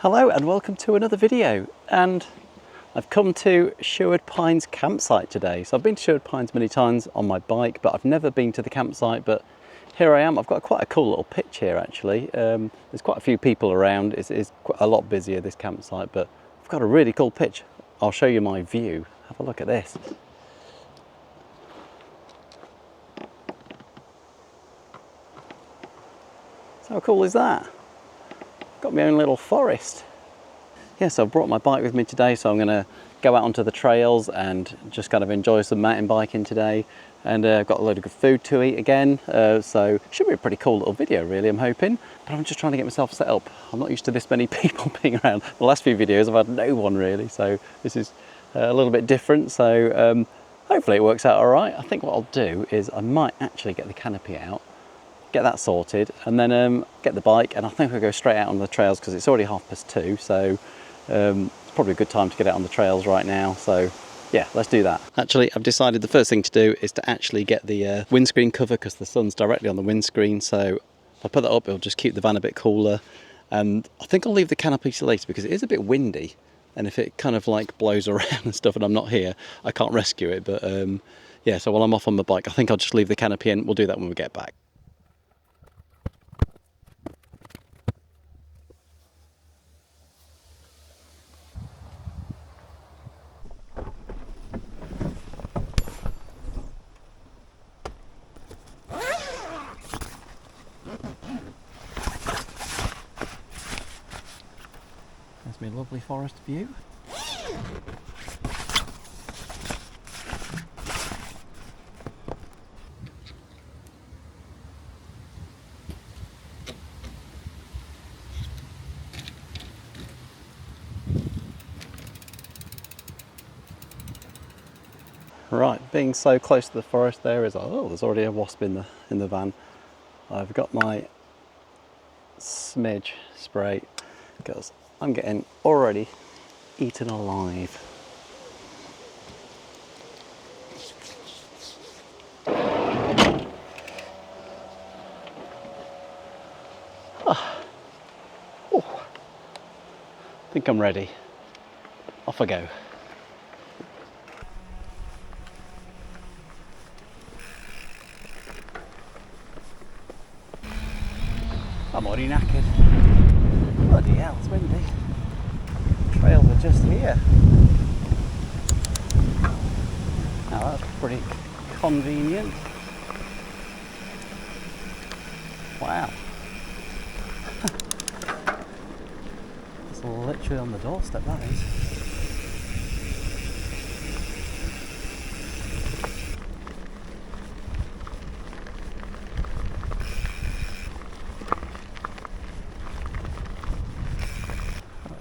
Hello and welcome to another video, and I've come to Sherwood Pines campsite today. So I've been to Sherwood Pines many times on my bike, but I've never been to the campsite. But here I am. I've got quite a cool little pitch here actually. There's quite a few people around. It's quite a lot busier, this campsite, but I've got a really cool pitch. I'll show you my view. Have a look at this. So how cool is that? Got my own little forest. Yeah, so I've brought my bike with me today, so I'm going to go out onto the trails and just kind of enjoy some mountain biking today. And I've got a load of good food to eat again, so it should be a pretty cool little video really, I'm hoping. But I'm just trying to get myself set up. I'm not used to this many people being around. The last few videos I've had no one really, so this is a little bit different. So hopefully it works out all right. I think what I'll do is I might actually get the canopy out, get that sorted, and then get the bike, and I think we'll go straight out on the trails because it's already 2:30, so it's probably a good time to get out on the trails right now. So yeah, let's do that. Actually, I've decided the first thing to do is to actually get the windscreen cover because the sun's directly on the windscreen, so if I put that up it'll just keep the van a bit cooler. And I think I'll leave the canopy till later because it is a bit windy, and if it kind of like blows around and stuff and I'm not here, I can't rescue it. But yeah, so while I'm off on my bike, I think I'll just leave the canopy in. We'll do that when we get back. My lovely forest view. Right, being so close to the forest there is, oh, there's already a wasp in the van. I've got my smidge spray because I'm getting already eaten alive. Oh, I think I'm ready. Off I go. I'm already knackered. Bloody hell, it's windy. Trails are just here. Now that's pretty convenient. Wow. It's literally on the doorstep, that is.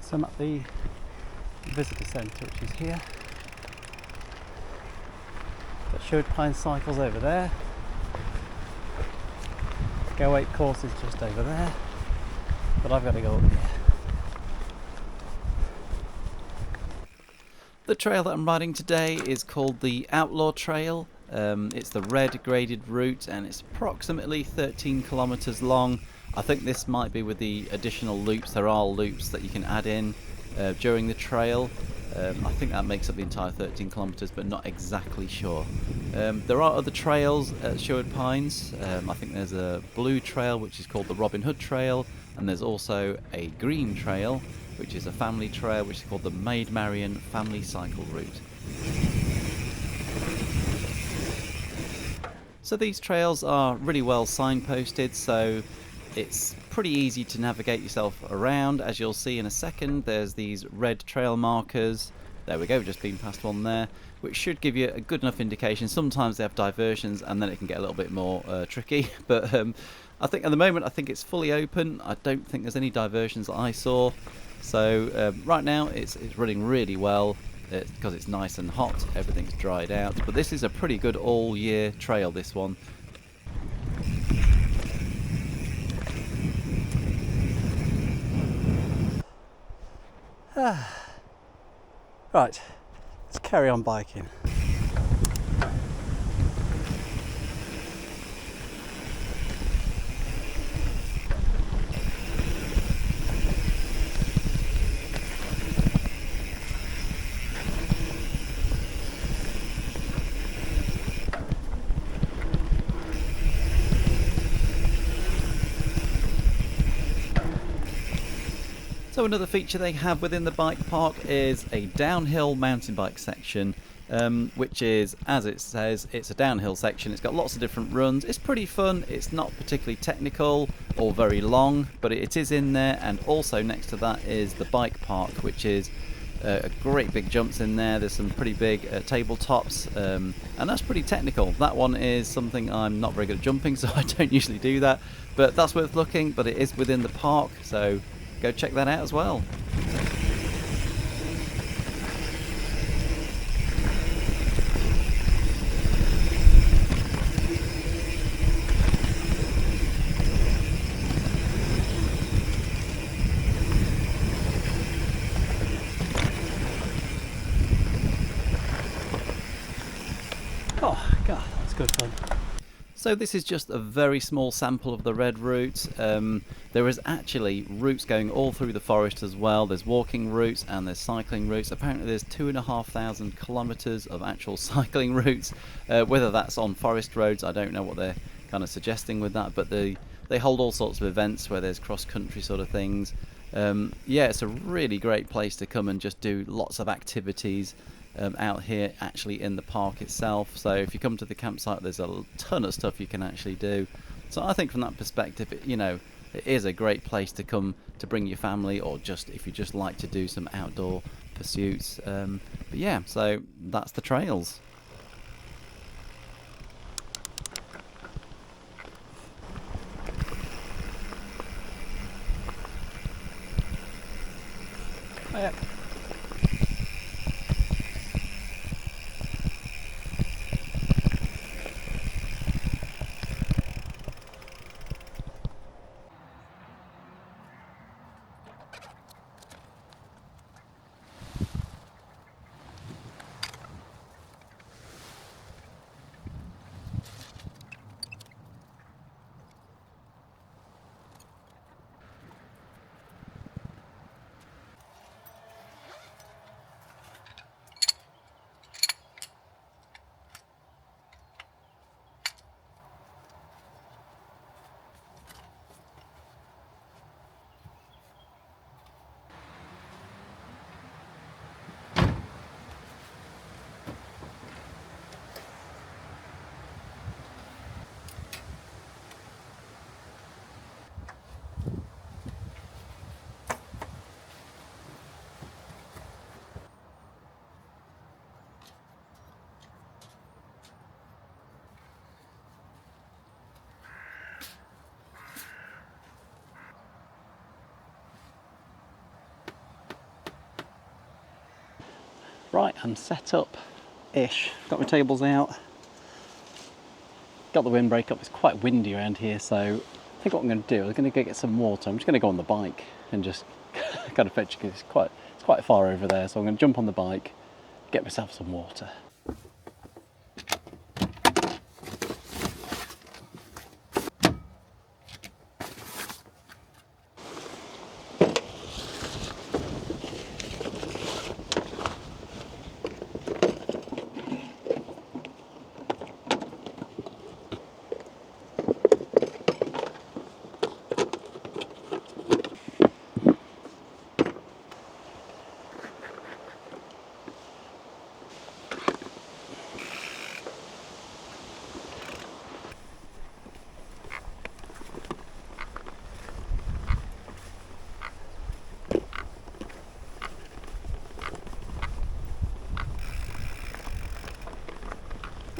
So I'm at the visitor centre, which is here. Got Sherwood Pines cycles over there. Go 8 course is just over there. But I've got to go up here. The trail that I'm riding today is called the Outlaw Trail. It's the red graded route and it's approximately 13 kilometres long. I think this might be with the additional loops. There are loops that you can add in during the trail. I think that makes up the entire 13 kilometres, but not exactly sure. There are other trails at Sherwood Pines. I think there's a blue trail which is called the Robin Hood Trail, and there's also a green trail which is a family trail which is called the Maid Marian Family Cycle Route. So these trails are really well signposted, so it's pretty easy to navigate yourself around. As you'll see in a second, there's these red trail markers. There we go, just been past one there, which should give you a good enough indication. Sometimes they have diversions and then it can get a little bit more tricky, but I think at the moment I think it's fully open. I don't think there's any diversions that I saw. So right now it's running really well. Because it's nice and hot, everything's dried out. But this is a pretty good all-year trail, this one. Right, let's carry on biking. So another feature they have within the bike park is a downhill mountain bike section, which is, as it says, it's a downhill section. It's got lots of different runs. It's pretty fun. It's not particularly technical or very long, but it is in there. And also next to that is the bike park, which is a great big jumps in there. There's some pretty big tabletops, and that's pretty technical. That one is something I'm not very good at jumping, so I don't usually do that, but that's worth looking. But it is within the park, so go check that out as well. Oh god, that's good fun. So this is just a very small sample of the red route. There is actually routes going all through the forest as well. There's walking routes and there's cycling routes. Apparently there's 2,500 kilometres of actual cycling routes. Whether that's on forest roads, I don't know what they're kind of suggesting with that, but they hold all sorts of events where there's cross-country sort of things. Yeah, it's a really great place to come and just do lots of activities out here actually in the park itself. So if you come to the campsite, there's a ton of stuff you can actually do. So I think from that perspective, it is a great place to come to bring your family, or just if you just like to do some outdoor pursuits. But yeah, so that's the trails. Oh, yeah. Right, I'm set up-ish. Got my tables out. Got the windbreak up. It's quite windy around here, so I think what I'm going to do is going to go get some water. I'm just going to go on the bike and just kind of fetch it, because it's quite far over there. So I'm going to jump on the bike, get myself some water.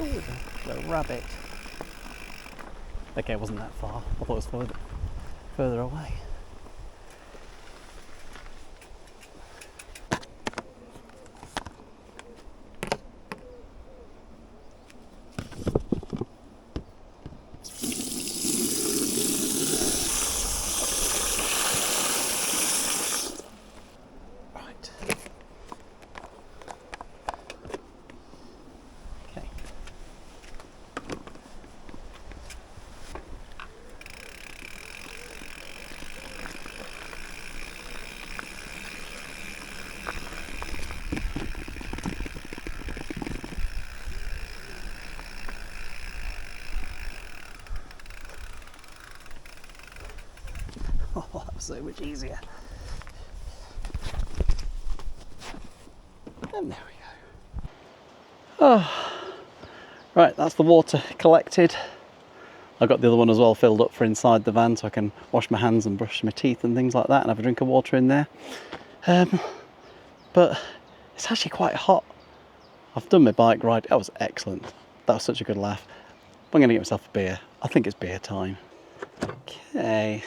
Ooh, the rabbit. Okay, it wasn't that far. I thought it was further away. Oh, that was so much easier. And there we go. Oh, right, that's the water collected. I got the other one as well filled up for inside the van so I can wash my hands and brush my teeth and things like that and have a drink of water in there. But it's actually quite hot. I've done my bike ride, that was excellent. That was such a good laugh. I'm going to get myself a beer. I think it's beer time. Okay,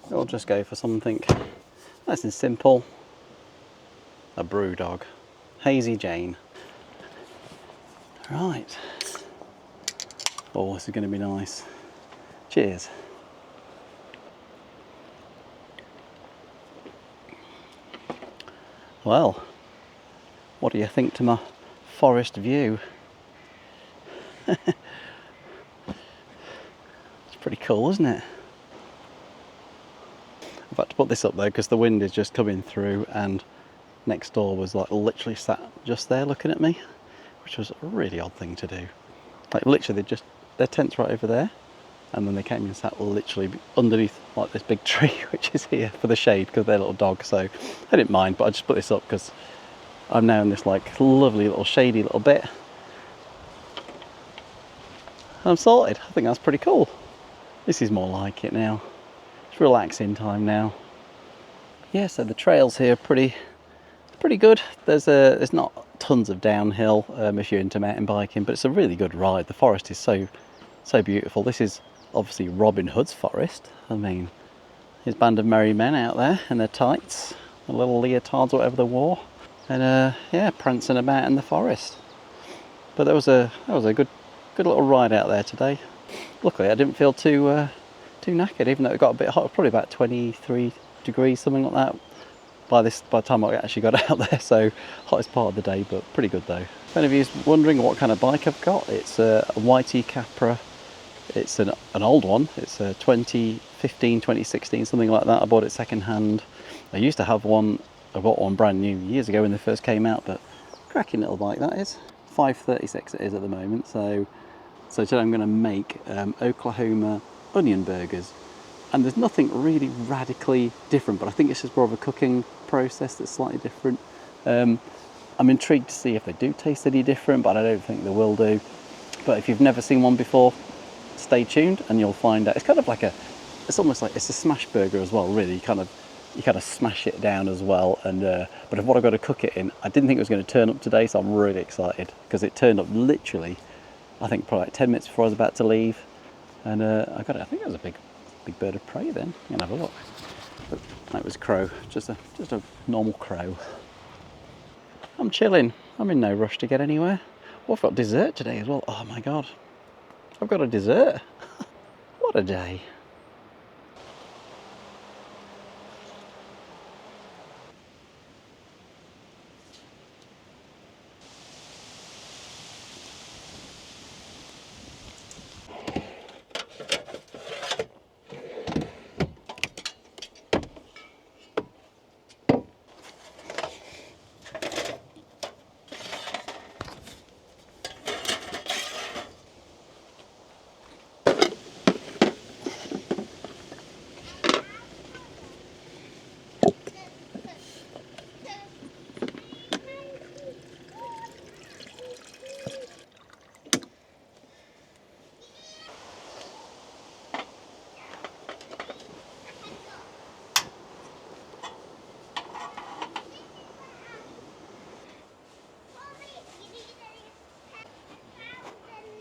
we'll just go for something nice and simple. A brew dog. Hazy Jane. Right. Oh, this is going to be nice. Cheers. Well, what do you think to my forest view? It's pretty cool, isn't it? I've had to put this up though because the wind is just coming through, and next door was like literally sat just there looking at me, which was a really odd thing to do. Like literally their tent's right over there, and then they came and sat literally underneath like this big tree which is here for the shade because they're little dog. So I didn't mind, but I just put this up because I'm now in this like lovely little shady little bit. I'm sorted. I think that's pretty cool. This is more like it now. It's relaxing time now. Yeah, so the trails here are pretty good. There's not tons of downhill if you're into mountain biking, but it's a really good ride. The forest is so beautiful. This is obviously Robin Hood's forest. I mean, his band of merry men out there in their tights, the little leotards or whatever they wore, and yeah, prancing about in the forest. But that was a good little ride out there today. Luckily, I didn't feel too knackered, even though it got a bit hot. Probably about 23 degrees, something like that. By the time I actually got out there, so hottest part of the day, but pretty good though. If any of you is wondering what kind of bike I've got, it's a YT Capra. It's an old one. It's a 2015, 2016, something like that. I bought it second hand. I used to have one. I bought one brand new years ago when they first came out, but cracking little bike that is. 536 it is at the moment. So today I'm going to make Oaklahoma Onion burgers. And there's nothing really radically different, but I think it's just more of a cooking process that's slightly different. I'm intrigued to see if they do taste any different, but I don't think they will do. But if you've never seen one before, stay tuned and you'll find out. It's kind of like it's almost like it's a smash burger as well, really. You kind of smash it down as well. And but if what I've got to cook it in, I didn't think it was going to turn up today, so I'm really excited because it turned up literally, I think probably like 10 minutes before I was about to leave. And I got it. I think it was a big bird of prey then. You can have a look. But that was crow, just a normal crow. I'm chilling. I'm in no rush to get anywhere. Oh, I've got dessert today as well. Oh my god, I've got a dessert. What a day.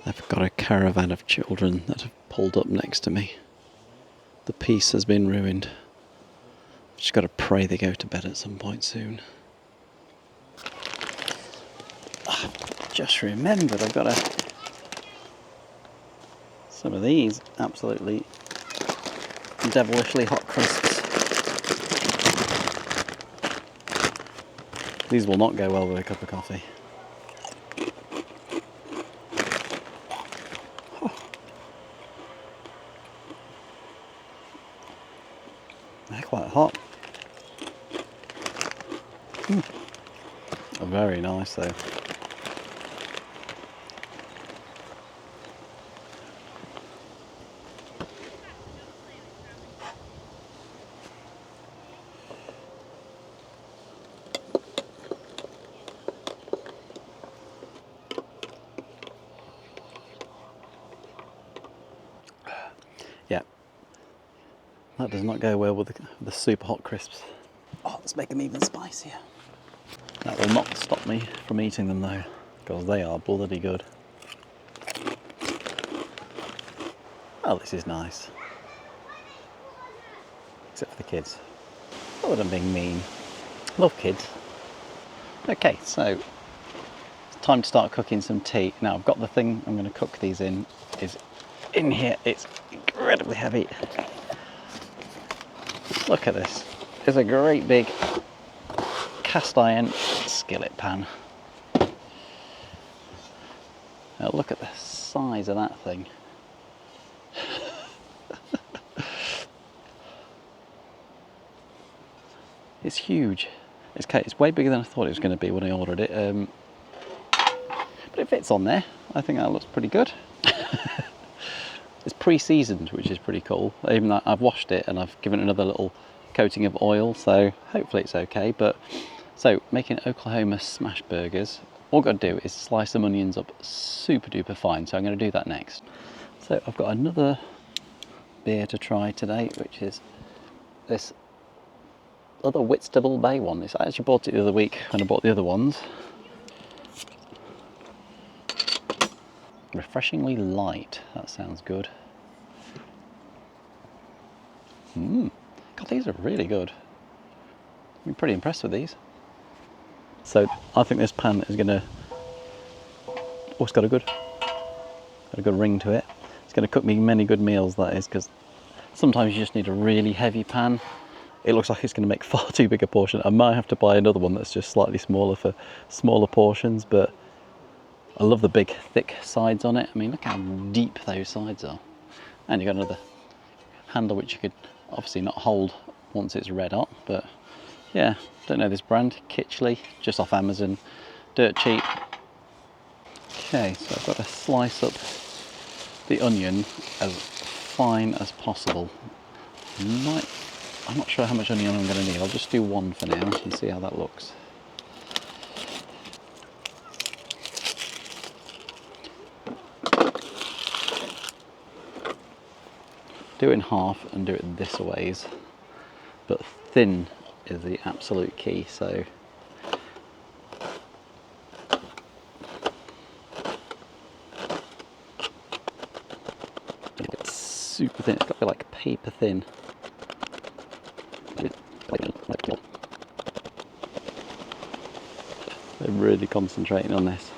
I've got a caravan of children that have pulled up next to me. The peace has been ruined. I've just got to pray they go to bed at some point soon. I've just remembered I've got some of these absolutely devilishly hot crisps. These will not go well with a cup of coffee. They're quite hot. Very nice though. That does not go well with the super hot crisps. Oh, let's make them even spicier. That will not stop me from eating them though, because they are bloody good. Oh, this is nice. Except for the kids. Oh, I'm being mean. Love kids. Okay, so it's time to start cooking some tea. Now I've got the thing I'm going to cook these in is in here. It's incredibly heavy. Look at this. It's a great big cast iron skillet pan. Now look at the size of that thing. It's huge. It's way bigger than I thought it was going to be when I ordered it. But it fits on there. I think that looks pretty good. It's pre-seasoned, which is pretty cool. Even though I've washed it and I've given it another little coating of oil, so hopefully it's okay. But so making Oklahoma smash burgers, all I've got to do is slice some onions up super duper fine. So I'm going to do that next. So I've got another beer to try today, which is this other Whitstable Bay one. I actually bought it the other week when I bought the other ones. Refreshingly light, that sounds good. God, these are really good. I'm pretty impressed with these. So I think this pan is gonna, oh, it's got a good ring to it. It's gonna cook me many good meals, that is, because sometimes you just need a really heavy pan. It looks like it's going to make far too big a portion. I might have to buy another one that's just slightly smaller for smaller portions, but I love the big thick sides on it. I mean, look how deep those sides are. And you've got another handle which you could obviously not hold once it's red hot, but yeah, don't know this brand, Kitchley, just off Amazon, dirt cheap. Okay, so I've got to slice up the onion as fine as possible. I'm not sure how much onion I'm going to need. I'll just do one for now and see how that looks. Do it in half and do it this ways, but thin is the absolute key. So it's super thin. It's got to be like paper thin. They're really concentrating on this.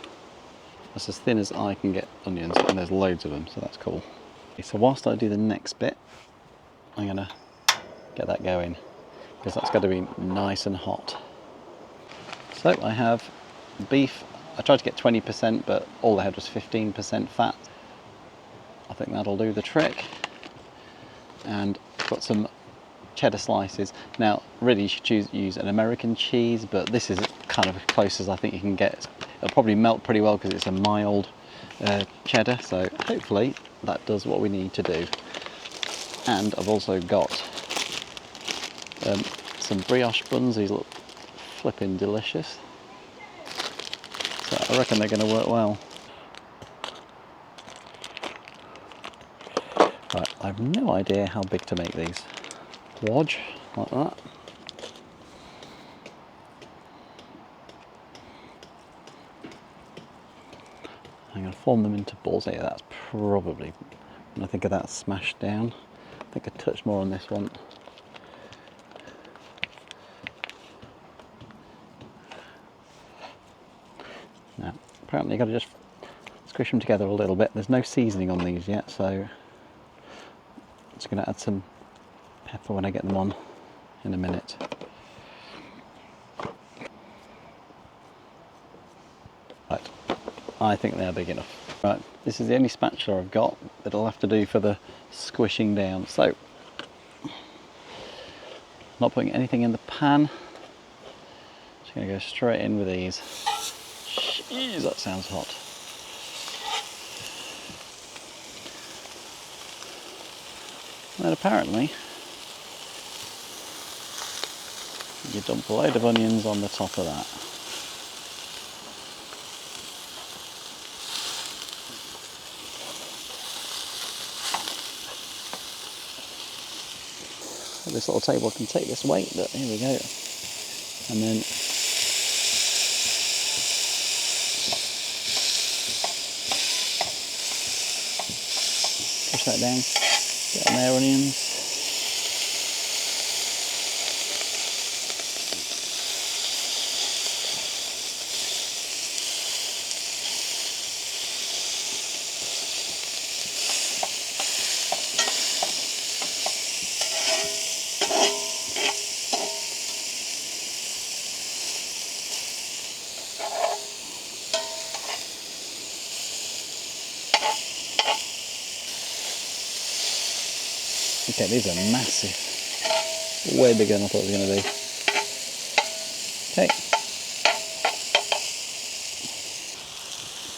That's as thin as I can get onions, and there's loads of them, so that's cool. Okay, so whilst I do the next bit, I'm gonna get that going, because that's got to be nice and hot. So I have beef. I tried to get 20%, but all I had was 15% fat. I think that'll do the trick. And got some cheddar slices. Now, really you should use an American cheese, but this is kind of as close as I think you can get. It'll probably melt pretty well because it's a mild cheddar, so hopefully that does what we need to do. And I've also got some brioche buns. These look flipping delicious, so I reckon they're going to work well. Right, I have no idea how big to make these. Lodge like that. I'm going to form them into balls here. That's probably, when I think of that smashed down, I think I touched more on this one. Now, apparently you've got to just squish them together a little bit. There's no seasoning on these yet, so I'm just going to add some pepper when I get them on in a minute. Right, I think they're big enough. Right, this is the only spatula I've got that'll have to do for the squishing down. So, not putting anything in the pan. Just going to go straight in with these. Jeez, that sounds hot. And apparently, you dump a load of onions on the top of that. this little table can take this weight, but here we go. And then push that down, get on there onions. Okay, these are massive. Way bigger than I thought they were going to be. Okay.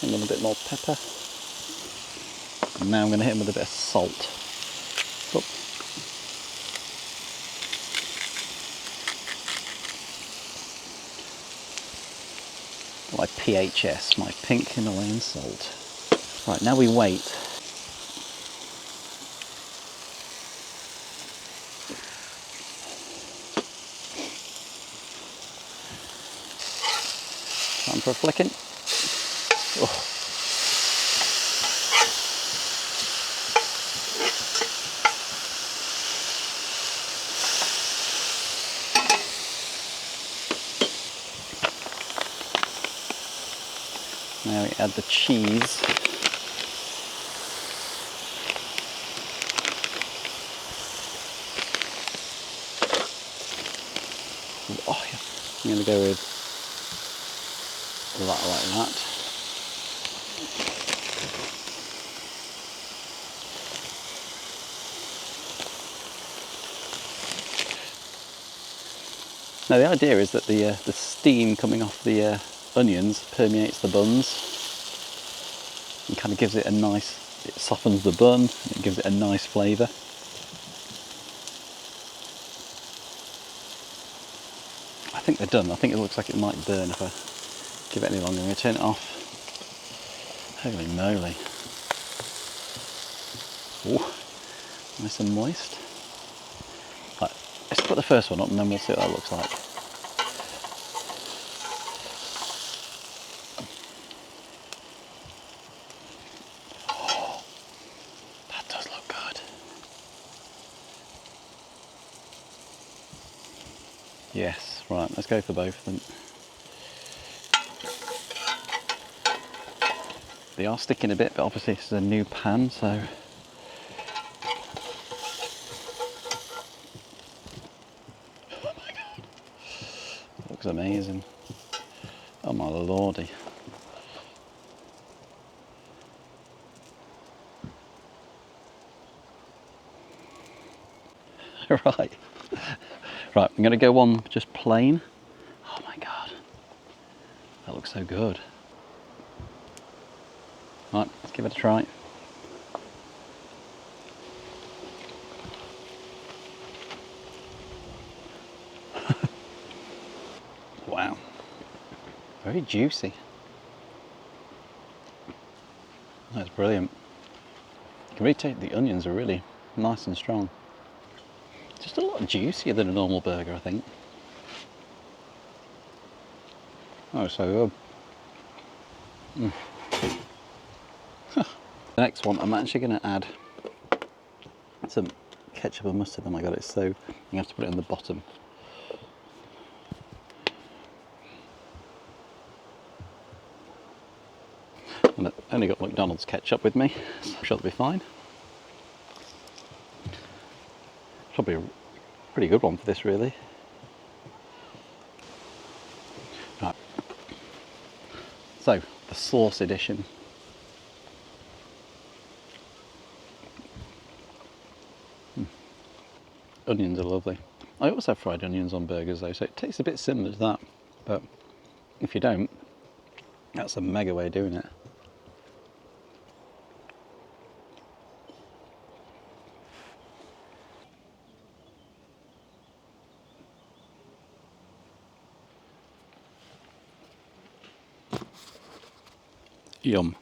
A little bit more pepper. And now I'm going to hit them with a bit of salt. Oop. My PHS, my pink Himalayan salt. Right, now we wait. Time for a flicking. Oh. Now we add the cheese. Oh, yeah. I'm going to go with that like that. Now the idea is that the steam coming off the onions permeates the buns and kind of gives it a nice, it softens the bun and it gives it a nice flavour. I think they're done. I think it looks like it might burn if I give it any longer. I'm going to turn it off. Holy moly. Ooh, nice and moist. Right, let's put the first one up and then we'll see what that looks like. Oh, that does look good. Yes, right, let's go for both of them. They are sticking a bit, but obviously this is a new pan, so oh my god, looks amazing. Oh my lordy. Right, I'm going to go one just plain. Oh my god, that looks so good. Right, let's give it a try. Wow, very juicy. That's brilliant. You can really taste the onions are really nice and strong. Just a lot juicier than a normal burger, I think. Oh, so good. The next one, I'm actually going to add some ketchup and mustard. Oh my god, it's so... You have to put it in the bottom. And I've only got McDonald's ketchup with me, so I'm sure it'll be fine. Probably a pretty good one for this, really. Right. So, the sauce edition. Onions are lovely. I also have fried onions on burgers though, so it tastes a bit similar to that. But if you don't, that's a mega way of doing it. Yum.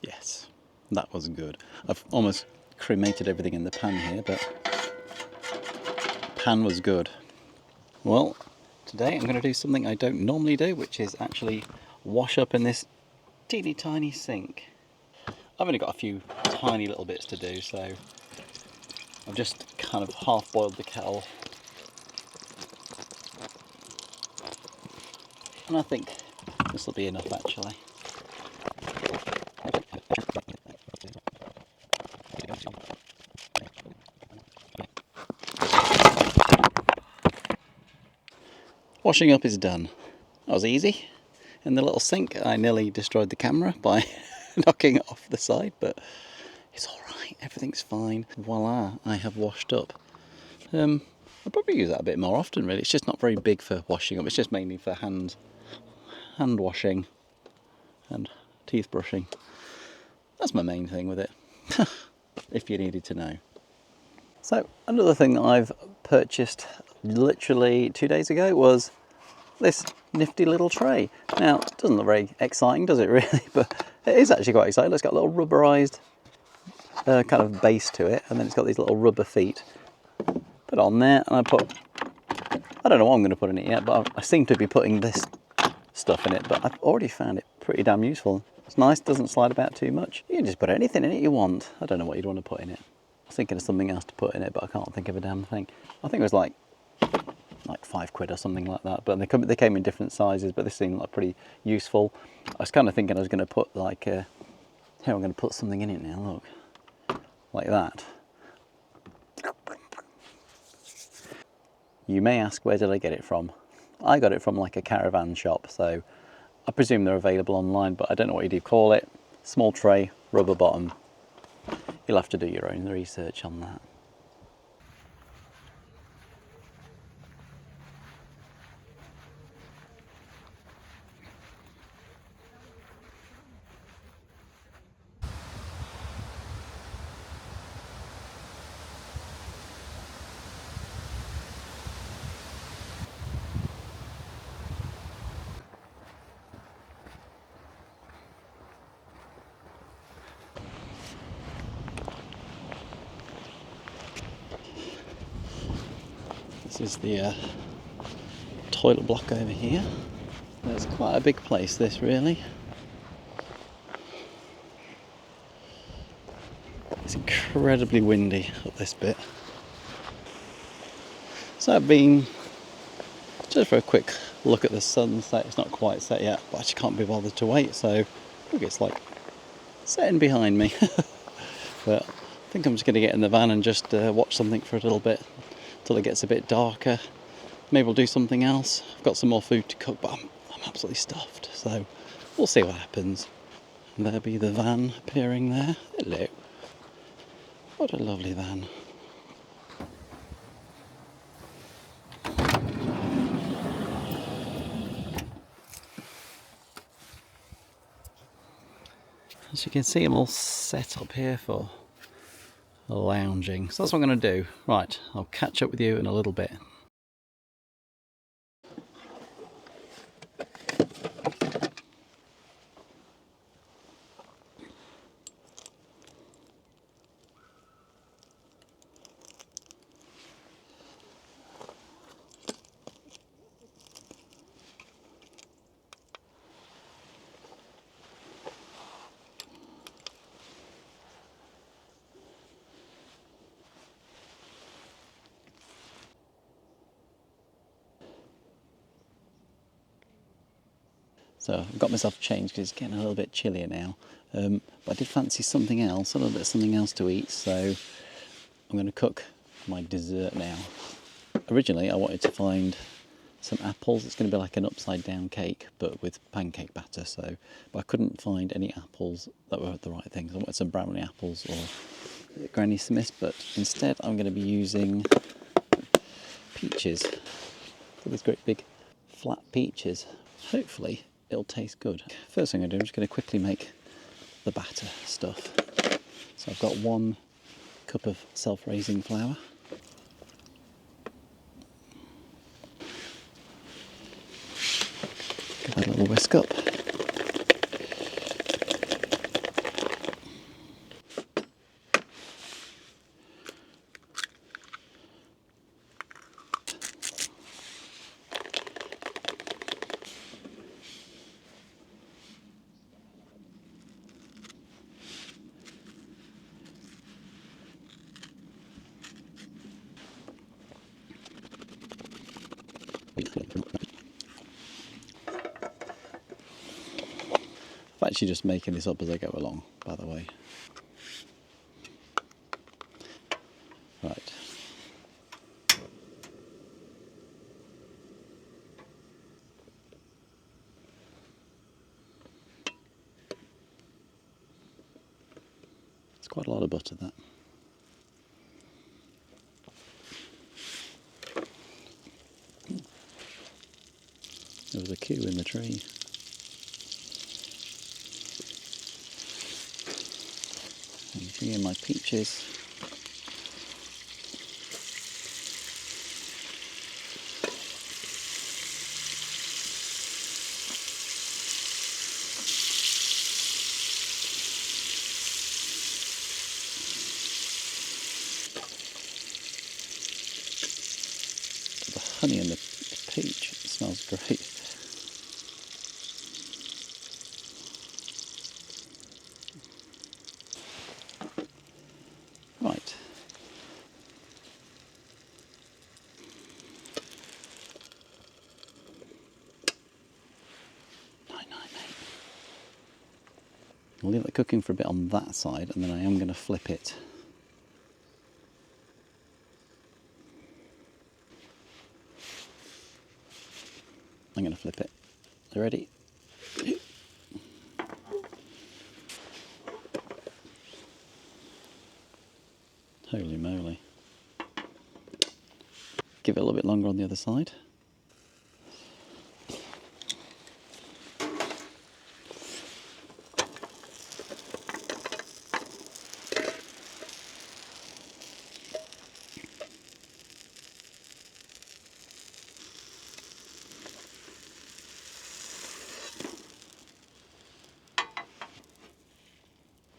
Yes, that was good. I've almost cremated everything in the pan here, but pan was good. Well, today I'm going to do something I don't normally do, which is actually wash up in this teeny tiny sink. I've only got a few tiny little bits to do, so I've just kind of half boiled the kettle. And I think this will be enough actually. Washing up is done. That was easy. In the little sink, I nearly destroyed the camera by knocking it off the side, but it's alright, everything's fine. Voila, I have washed up. I'll probably use that a bit more often really. It's just not very big for washing up, it's just mainly for hand washing and teeth brushing. That's my main thing with it, if you needed to know. So another thing that I've purchased literally 2 days ago was this nifty little tray. Now, it doesn't look very exciting, does it really? But it is actually quite exciting. It's got a little rubberized kind of base to it, and then it's got these little rubber feet. Put it on there, and I don't know what I'm going to put in it yet, but I seem to be putting this stuff in it, but I've already found it pretty damn useful. It's nice, doesn't slide about too much. You can just put anything in it you want. I don't know what you'd want to put in it. I was thinking of something else to put in it, but I can't think of a damn thing. I think it was like £5 or something like that, but they came in different sizes, but this seemed like pretty useful. I was kind of thinking I was going to put like here I'm going to put something in it now, look, like that. You may ask, where did I get it from? I got it from like a caravan shop, so I presume they're available online, but I don't know what you do call it. Small tray, rubber bottom. You'll have to do your own research on that. This is the toilet block over here. It's quite a big place, this really. It's incredibly windy up this bit. So I've been just for a quick look at the sunset. It's not quite set yet, but I just can't be bothered to wait, so look, it's like setting behind me. But I think I'm just going to get in the van and just watch something for a little bit until it gets a bit darker. Maybe we'll do something else. I've got some more food to cook, but I'm absolutely stuffed, so we'll see what happens. And there'll be the van appearing there. Hello. What a lovely van. As you can see, I'm all set up here for lounging. So that's what I'm going to do. Right, I'll catch up with you in a little bit. So I've got myself changed because it's getting a little bit chillier now. But I did fancy something else, a little bit of something else to eat, so I'm going to cook my dessert now. Originally I wanted to find some apples. It's going to be like an upside down cake, but with pancake batter, but I couldn't find any apples that were the right things. I wanted some brownie apples or Granny Smiths, but instead I'm going to be using peaches. These great big flat peaches. Hopefully it'll taste good. First thing I do, I'm just going to quickly make the batter stuff. So I've got 1 cup of self-raising flour. Give that a little whisk up. I'm actually just making this up as I go along, by the way. Right. It's quite a lot of butter, that. There was a queue in the tree. And bring in my peaches. The honey and the peach, it smells great. Right. I'll leave it cooking for a bit on that side, and then I am going to flip it. I'm going to flip it. Are you ready? Holy moly. Give it a little bit longer on the other side.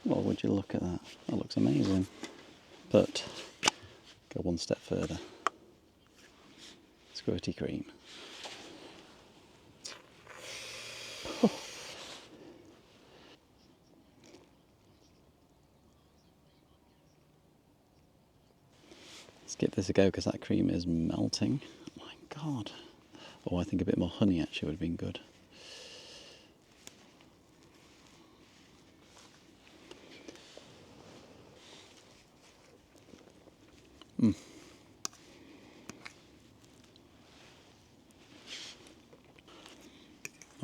Well, would you look at that? That looks amazing. But go one step further. Squirty cream. Let's give this a go because that cream is melting. Oh my god. Oh, I think a bit more honey actually would have been good.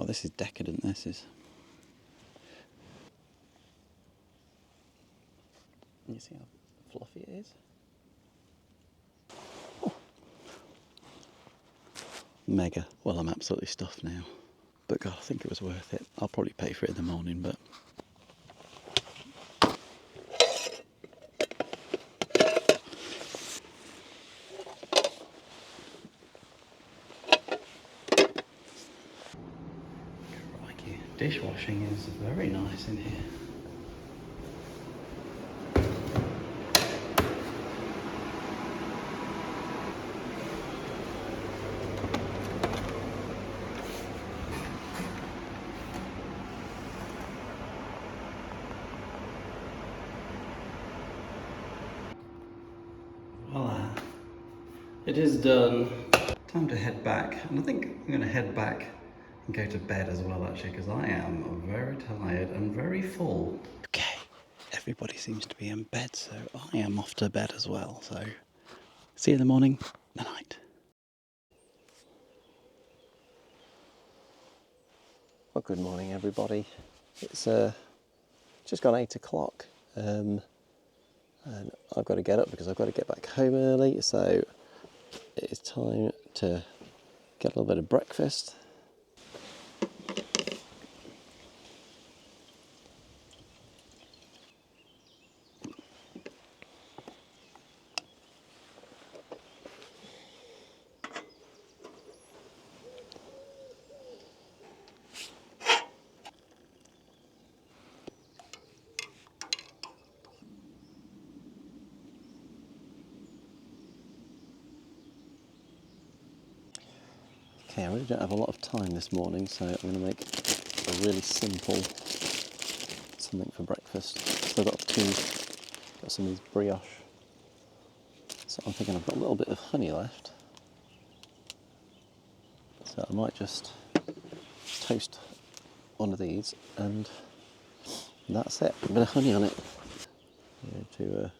Oh, this is decadent, this is. You see how fluffy it is? Oh. Mega. Well, I'm absolutely stuffed now. But God, I think it was worth it. I'll probably pay for it in the morning, but... Crikey. Dishwashing is very nice in here. Voila. It is done. Time to head back. And I think I'm going to head back and go to bed as well, actually, because I am very tired and very full. Okay, everybody seems to be in bed, so I am off to bed as well. So, see you in the morning. Good night. Well, good morning, everybody. It's just gone 8 o'clock, and I've got to get up because I've got to get back home early. So it is time to get a little bit of breakfast. Okay, I really don't have a lot of time this morning, so I'm going to make a really simple something for breakfast. Still got some of these brioche. So I'm thinking I've got a little bit of honey left. So I might just toast one of these and that's it. A bit of honey on it. To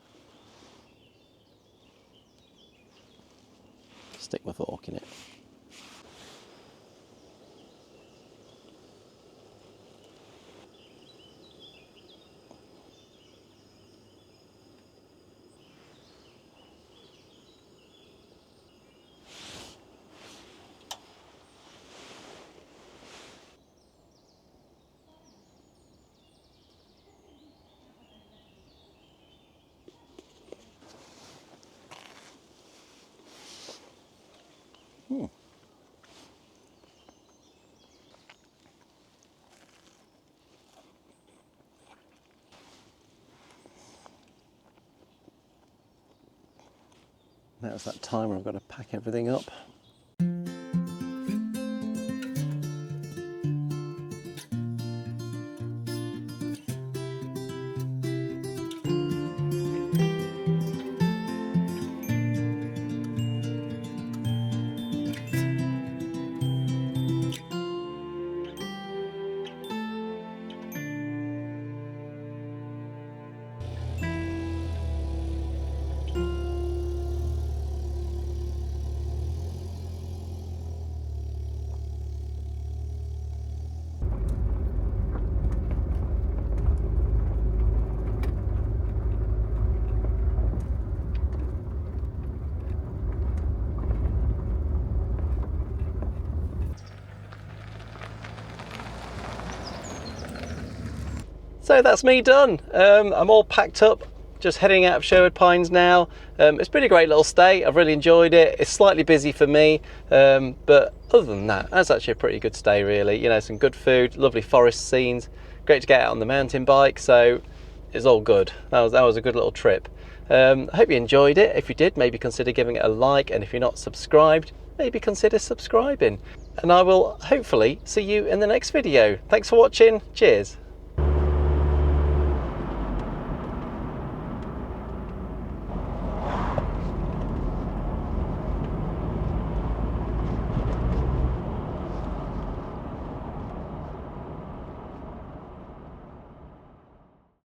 stick my fork in it. Now it's that time where I've got to pack everything up. So that's me done. I'm all packed up, just heading out of Sherwood Pines now. It's been a great little stay. I've really enjoyed it. It's slightly busy for me, but other than that, that's actually a pretty good stay really. You know, some good food, lovely forest scenes, great to get out on the mountain bike, so it's all good. That was a good little trip. I hope you enjoyed it. If you did, maybe consider giving it a like, and if you're not subscribed, maybe consider subscribing. And I will hopefully see you in the next video. Thanks for watching. Cheers.